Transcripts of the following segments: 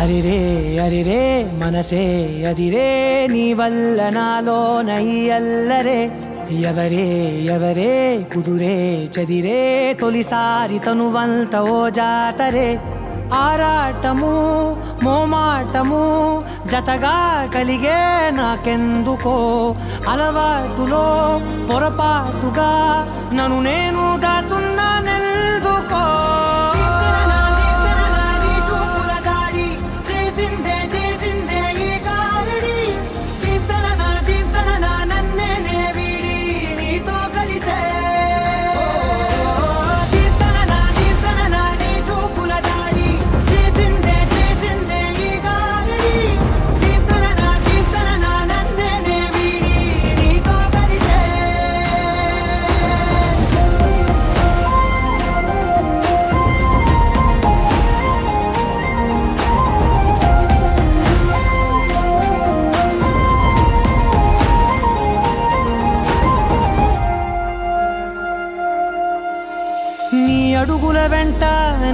అరిరే అరిరే మనసే అదిరే నీ వల్ల నాలోన ఈ అల్లరే ఎవరే ఎవరే కుదురే చదిరే తొలిసారి తనువంత ఓ జాతరే ఆరాటము మోమాటము జతగా కలిగే నాకెందుకో అలవాటులో పొరపాటుగా నన్ను నేను దాచున్నానెందుకో నీ అడుగుల వెంట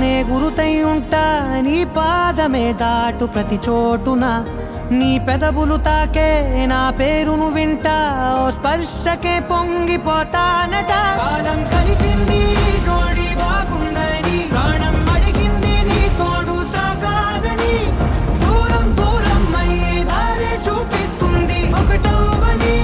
నే గురుతై ఉంటా నీ పాదమే దాటు ప్రతి చోటున నీ పెదవులు తాకే నా పేరును వింటా ఓ స్పర్శకే పొంగిపోతానట కాలం కలిపింది జోడి బాగుందని ప్రాణం అడిగింది నీ తోడు సాగాలని దూరం దూరం అయ్యే దారి చూపిస్తుంది ఒకటవని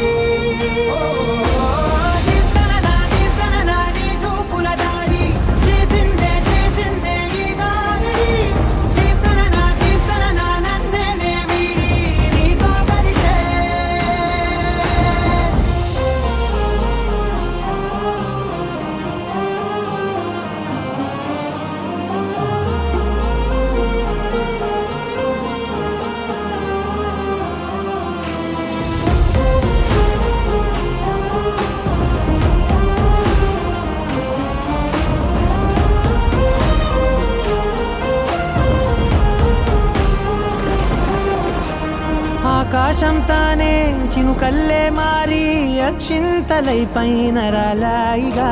ఆకాశం తానే చినుకల్లే మారి అక్షింతలై పైన రాలాయిగా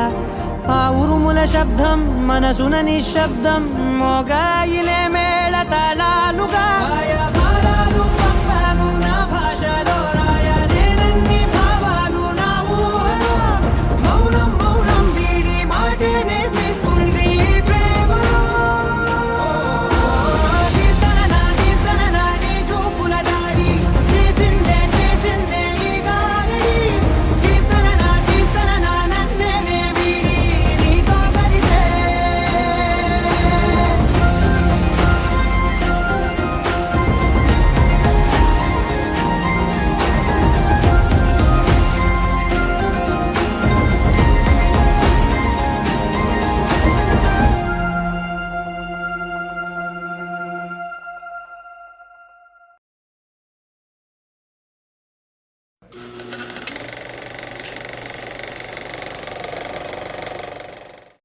ఆ ఉరుముల శబ్దం మనసున నిశ్శబ్దం మోగాయిలేమే